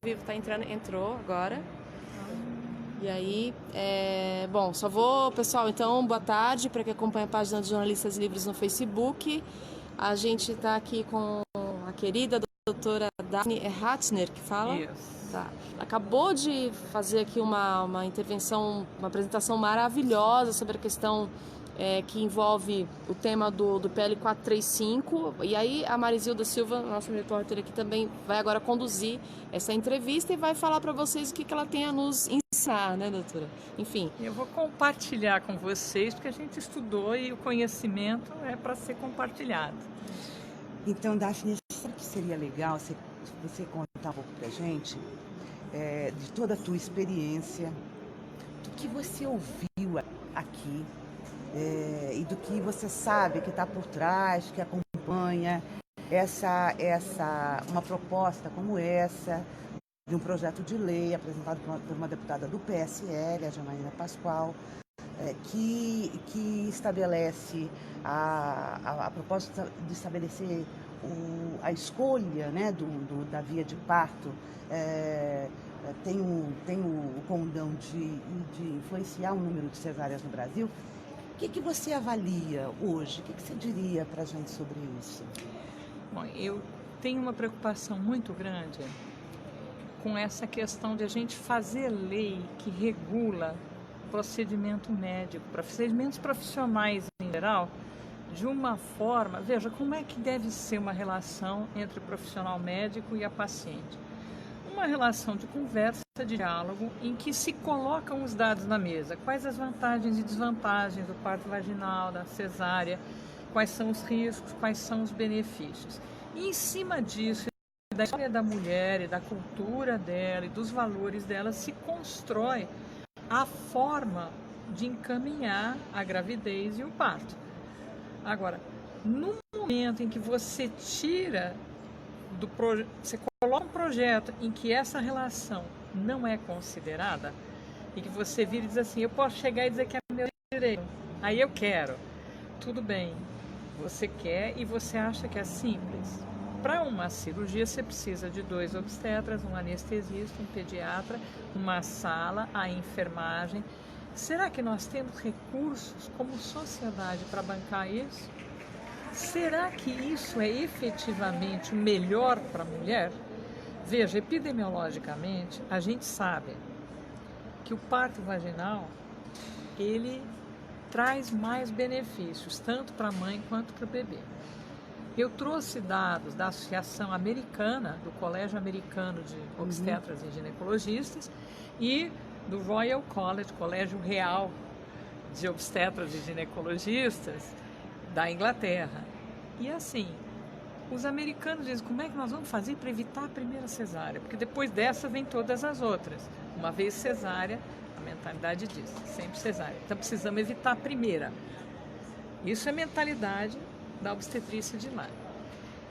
Vivo tá entrando, entrou agora. E aí, bom, só vou, pessoal, então, boa tarde para quem acompanha a página dos Jornalistas Livres no Facebook. A gente está aqui com a querida doutora Daphne Ratner, que fala. Isso. Tá. Acabou de fazer aqui uma intervenção, uma apresentação maravilhosa sobre a questão que envolve o tema do PL 435. E aí a Marizilda Silva, nossa repórter aqui, também vai agora conduzir essa entrevista e vai falar para vocês o que ela tem a nos ensinar, né, doutora? Enfim. Eu vou compartilhar com vocês, porque a gente estudou e o conhecimento é para ser compartilhado. Então, Daphne, sabe que seria legal se você contar um pouco para a gente de toda a tua experiência, do que você ouviu aqui e do que você sabe que está por trás, que acompanha uma proposta como essa, de um projeto de lei apresentado por uma deputada do PSL, a Janaína Pascoal, que estabelece a proposta de estabelecer a escolha, né, da via de parto, tem o condão de influenciar o número de cesáreas no Brasil. O que você avalia hoje? O que você diria para a gente sobre isso? Bom, eu tenho uma preocupação muito grande com essa questão de a gente fazer lei que regula procedimento médico, procedimentos profissionais em geral, de uma forma, veja, como é que deve ser uma relação entre o profissional médico e a paciente? Uma relação de conversa, de diálogo, em que se colocam os dados na mesa. Quais as vantagens e desvantagens do parto vaginal, da cesárea, quais são os riscos, quais são os benefícios. E em cima disso, da história da mulher e da cultura dela e dos valores dela, se constrói a forma de encaminhar a gravidez e o parto. Agora, no momento em que você tira você coloca um projeto em que essa relação não é considerada e que você vira e diz assim, eu posso chegar e dizer que é meu direito, aí eu quero, tudo bem, você quer e você acha que é simples. Para uma cirurgia você precisa de 2 obstetras, um anestesista, um pediatra, uma sala, a enfermagem. Será que nós temos recursos como sociedade para bancar isso? Será que isso é efetivamente o melhor para a mulher? Veja, epidemiologicamente, a gente sabe que o parto vaginal, ele traz mais benefícios, tanto para a mãe quanto para o bebê. Eu trouxe dados da Associação Americana, do Colégio Americano de Obstetras e Ginecologistas, e do Royal College, Colégio Real de Obstetras e Ginecologistas, da Inglaterra. E assim, os americanos dizem, como é que nós vamos fazer para evitar a primeira cesárea? Porque depois dessa vem todas as outras. Uma vez cesárea, a mentalidade diz, sempre cesárea. Então precisamos evitar a primeira. Isso é mentalidade da obstetrícia de lá.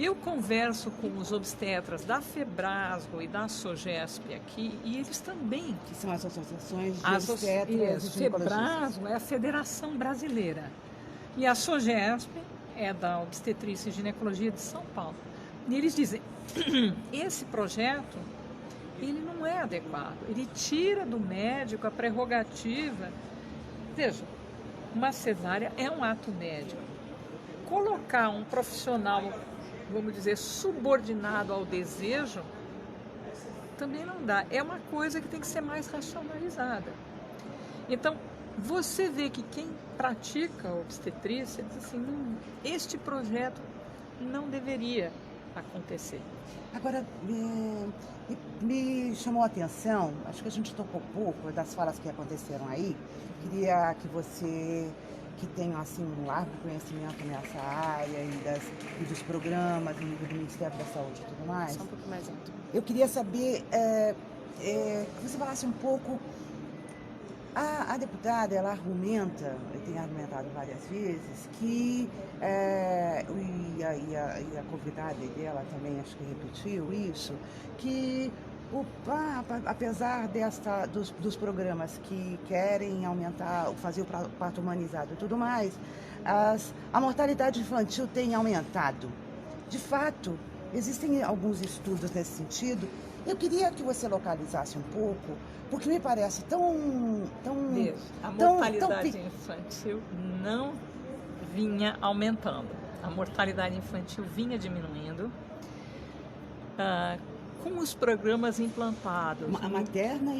Eu converso com os obstetras da Febrasgo e da Sogesp aqui, e eles também... Que são as associações de obstetras e ginecologistas. Febrasgo é a Federação Brasileira. E a Sogesp é da Obstetrícia e Ginecologia de São Paulo. E eles dizem, esse projeto, ele não é adequado. Ele tira do médico a prerrogativa. Veja, uma cesárea é um ato médico. Colocar um profissional, vamos dizer, subordinado ao desejo, também não dá. É uma coisa que tem que ser mais racionalizada. Então, você vê que quem pratica a obstetrícia diz assim, este projeto não deveria acontecer. Agora, me chamou a atenção, acho que a gente tocou pouco das falas que aconteceram aí. Queria que você, que tem assim, um largo conhecimento nessa área e dos programas do Ministério da Saúde e tudo mais. Só um pouco mais alto. Eu queria saber que você falasse um pouco. A deputada, ela argumenta, tem argumentado várias vezes, que, e a convidada dela também acho que repetiu isso, que apesar dos programas que querem aumentar, fazer o parto humanizado e tudo mais, a mortalidade infantil tem aumentado. De fato, existem alguns estudos nesse sentido, Eu queria que você localizasse um pouco, porque me parece tão Veja, a mortalidade infantil não vinha aumentando. A mortalidade infantil vinha diminuindo com os programas implantados. A materna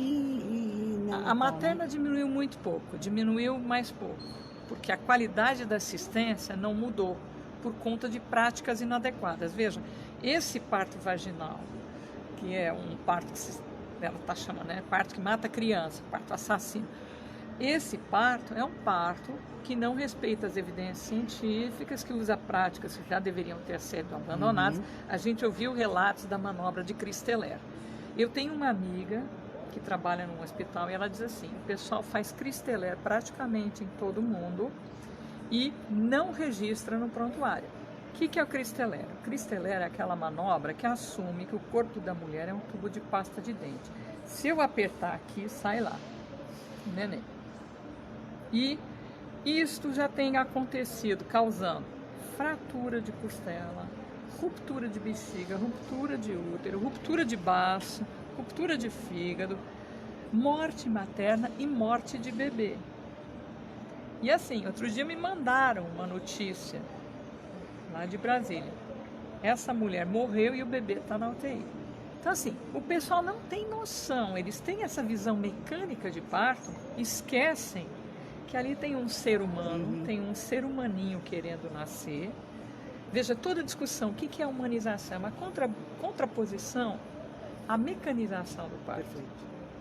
a materna diminuiu muito pouco, diminuiu mais pouco, porque a qualidade da assistência não mudou por conta de práticas inadequadas. Veja, esse parto vaginal, que é um parto que ela está chamando, né? Parto que mata a criança, parto assassino. Esse parto é um parto que não respeita as evidências científicas, que usa práticas que já deveriam ter sido abandonadas. A gente ouviu relatos da manobra de Cristeller. Eu tenho uma amiga que trabalha num hospital e ela diz assim: o pessoal faz Cristeller praticamente em todo o mundo e não registra no prontuário. O que é o Cristeller? O Cristeller é aquela manobra que assume que o corpo da mulher é um tubo de pasta de dente. Se eu apertar aqui, sai lá o neném. E isto já tem acontecido, causando fratura de costela, ruptura de bexiga, ruptura de útero, ruptura de baço, ruptura de fígado, morte materna e morte de bebê. E assim, outro dia me mandaram uma notícia lá de Brasília. Essa mulher morreu e o bebê está na UTI. Então assim, o pessoal não tem noção, eles têm essa visão mecânica de parto, esquecem que ali tem um ser humano, tem um ser humaninho querendo nascer. Veja, toda discussão, o que é humanização? É uma contraposição à mecanização do parto.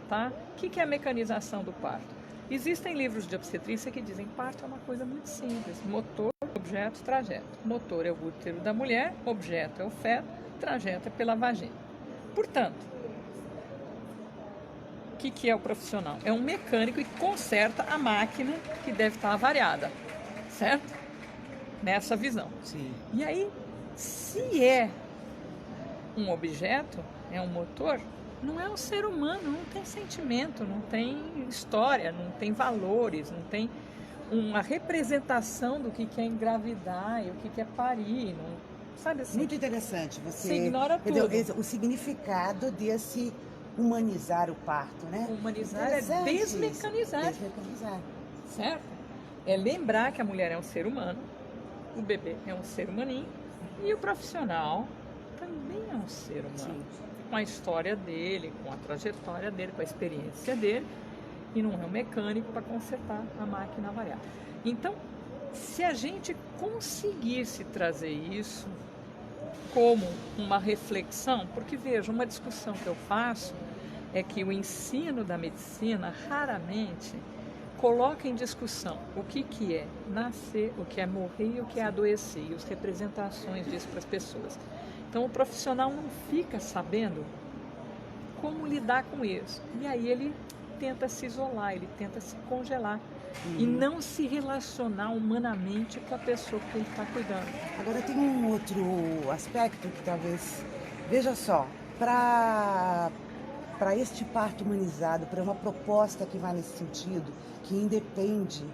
Tá? O que é a mecanização do parto? Existem livros de obstetrícia que dizem que parto é uma coisa muito simples. Motor, objeto, trajeto. Motor é o útero da mulher, objeto é o feto, trajeto é pela vagina. Portanto, o que é o profissional? É um mecânico e conserta a máquina que deve estar avariada, certo? Nessa visão. Sim. E aí, se é um objeto, é um motor, não é um ser humano, não tem sentimento, não tem história, não tem valores, não tem uma representação do que é engravidar e o que é parir, não, sabe assim? Muito interessante. Você ignora tudo. O significado desse humanizar o parto, né? Humanizar é desmecanizar. Desmecanizar. Certo? É lembrar que a mulher é um ser humano, o bebê é um ser humaninho e o profissional também é um ser humano. Sim. Com a história dele, com a trajetória dele, com a experiência dele, e não é um mecânico para consertar a máquina avariada. Então, se a gente conseguisse trazer isso como uma reflexão, porque veja, uma discussão que eu faço é que o ensino da medicina raramente coloca em discussão o que é nascer, o que é morrer e o que é adoecer, e as representações disso para as pessoas. Então o profissional não fica sabendo como lidar com isso. E aí ele tenta se isolar, ele tenta se congelar e não se relacionar humanamente com a pessoa que ele está cuidando. Agora tem um outro aspecto que talvez, veja só, para este parto humanizado, para uma proposta que vai nesse sentido, que independe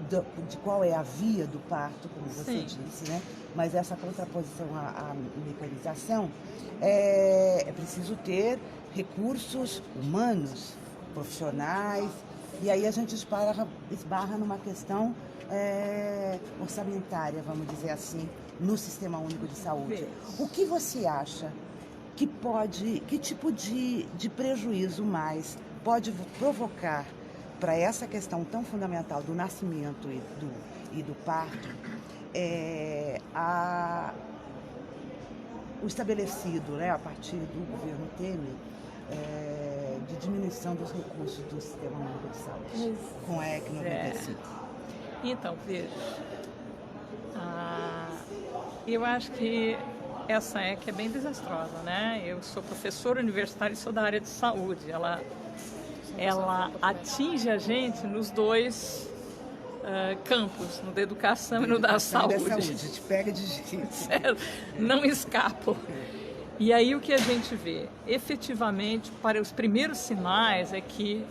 de qual é a via do parto, como você disse, né? Mas essa contraposição à mecanização, é preciso ter recursos humanos, profissionais, e aí a gente esbarra numa questão orçamentária, vamos dizer assim, no Sistema Único de Saúde. O que você acha que tipo de prejuízo mais pode provocar para essa questão tão fundamental do nascimento e do parto, o estabelecido, né, a partir do governo Temer, de diminuição dos recursos do Sistema Único de Saúde, com a EC 95? Então, veja, eu acho que essa EC é bem desastrosa, né? Eu sou professora universitária e sou da área de saúde. Ela atinge a gente nos dois campos, no da educação e no da saúde. Te pega de jeito. Não escapo. E aí o que a gente vê? Efetivamente, para os primeiros sinais é que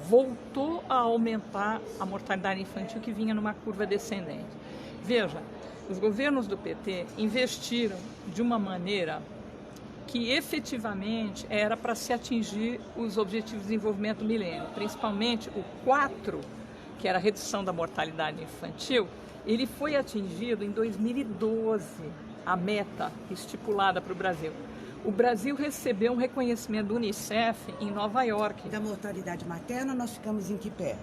voltou a aumentar a mortalidade infantil que vinha numa curva descendente. Veja, os governos do PT investiram de uma maneira que efetivamente era para se atingir os Objetivos de Desenvolvimento do Milênio, principalmente o 4, que era a redução da mortalidade infantil. Ele foi atingido em 2012, a meta estipulada para o Brasil. O Brasil recebeu um reconhecimento do Unicef em Nova York. Da mortalidade materna, nós ficamos em que pé?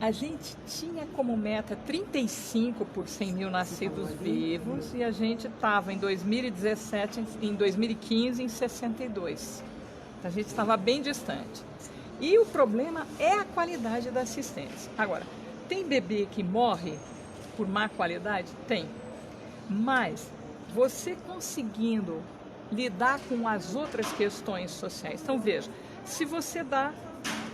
A gente tinha como meta 35 por 100 mil nascidos vivos e a gente estava em 2017, em 2015 em 62. Então, a gente estava bem distante. E o problema é a qualidade da assistência. Agora, tem bebê que morre por má qualidade? Tem. Mas você conseguindo lidar com as outras questões sociais. Então, veja, se você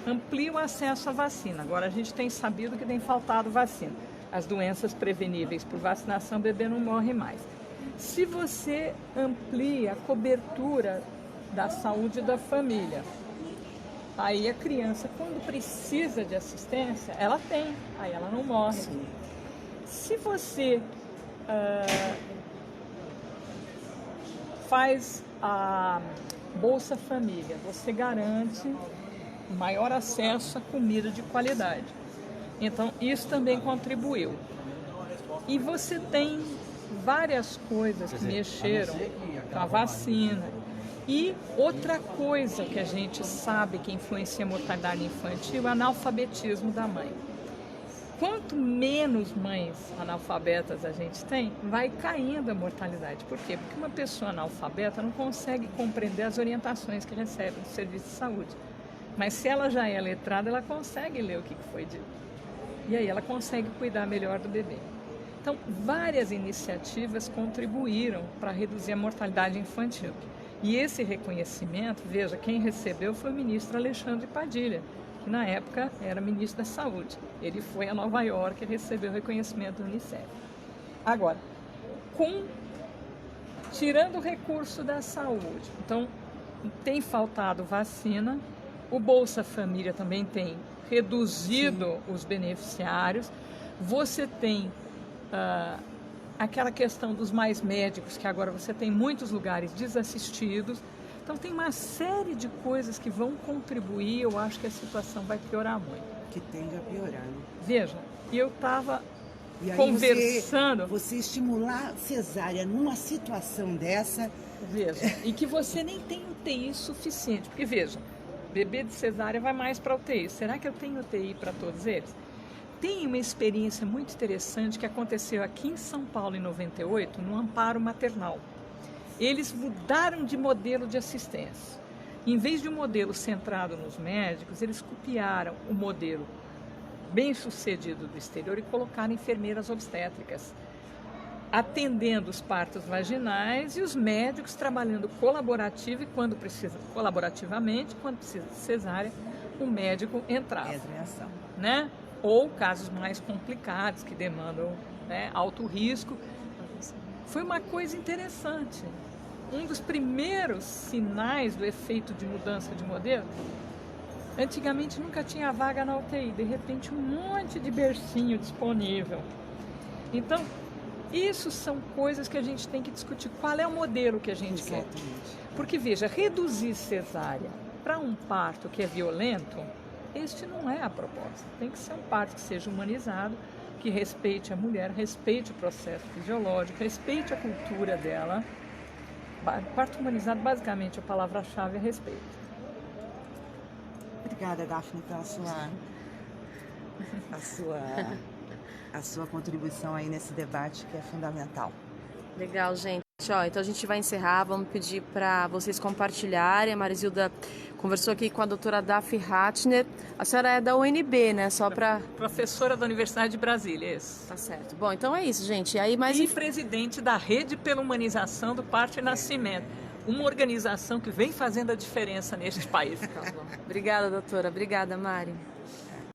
amplia o acesso à vacina. Agora a gente tem sabido que tem faltado vacina. As doenças preveníveis por vacinação, o bebê não morre mais. Se você amplia a cobertura da saúde da família, aí a criança, quando precisa de assistência, ela tem, aí ela não morre. Sim. Se você faz a Bolsa Família, você garante maior acesso a comida de qualidade. Então, isso também contribuiu. E você tem várias coisas que mexeram com a vacina. E outra coisa que a gente sabe que influencia a mortalidade infantil é o analfabetismo da mãe. Quanto menos mães analfabetas a gente tem, vai caindo a mortalidade. Por quê? Porque uma pessoa analfabeta não consegue compreender as orientações que recebe do serviço de saúde. Mas se ela já é letrada, ela consegue ler o que foi dito. E aí ela consegue cuidar melhor do bebê. Então, várias iniciativas contribuíram para reduzir a mortalidade infantil. E esse reconhecimento, veja, quem recebeu foi o ministro Alexandre Padilha, que na época era ministro da Saúde. Ele foi a Nova York e recebeu o reconhecimento do Unicef. Agora, tirando o recurso da saúde, então tem faltado vacina. O Bolsa Família também tem reduzido os beneficiários. Você tem aquela questão dos mais médicos, que agora você tem muitos lugares desassistidos. Então tem uma série de coisas que vão contribuir. Eu acho que a situação vai piorar muito. Que tende a piorar, né? Veja, eu estava conversando... Você estimular cesárea numa situação dessa... Veja, e que você nem tem UTI suficiente. Porque veja, bebê de cesárea vai mais para UTI. Será que eu tenho UTI para todos eles? Tem uma experiência muito interessante que aconteceu aqui em São Paulo em 98, no Amparo Maternal. Eles mudaram de modelo de assistência. Em vez de um modelo centrado nos médicos, eles copiaram o modelo bem-sucedido do exterior e colocaram enfermeiras obstétricas, atendendo os partos vaginais e os médicos trabalhando colaborativo e quando precisa colaborativamente, quando precisa de cesárea, o médico entrava, né? Ou casos mais complicados que demandam, né, alto risco. Foi uma coisa interessante. Um dos primeiros sinais do efeito de mudança de modelo, antigamente nunca tinha vaga na UTI, de repente um monte de bercinho disponível. Então, isso são coisas que a gente tem que discutir. Qual é o modelo que a gente quer? Porque, veja, reduzir cesárea para um parto que é violento, este não é a proposta. Tem que ser um parto que seja humanizado, que respeite a mulher, respeite o processo fisiológico, respeite a cultura dela. Parto humanizado, basicamente, a palavra-chave é respeito. Obrigada, Daphne, pela sua contribuição aí nesse debate que é fundamental. Legal, gente. Então a gente vai encerrar, vamos pedir para vocês compartilharem. A Marizilda conversou aqui com a doutora Daphne Ratner. A senhora é da UNB, né? Só para... Professora da Universidade de Brasília, isso. Tá certo. Bom, então é isso, gente. Aí, e presidente da Rede pela Humanização do Parto e Nascimento. Uma organização que vem fazendo a diferença neste país. Tá bom. Obrigada, doutora. Obrigada, Mari.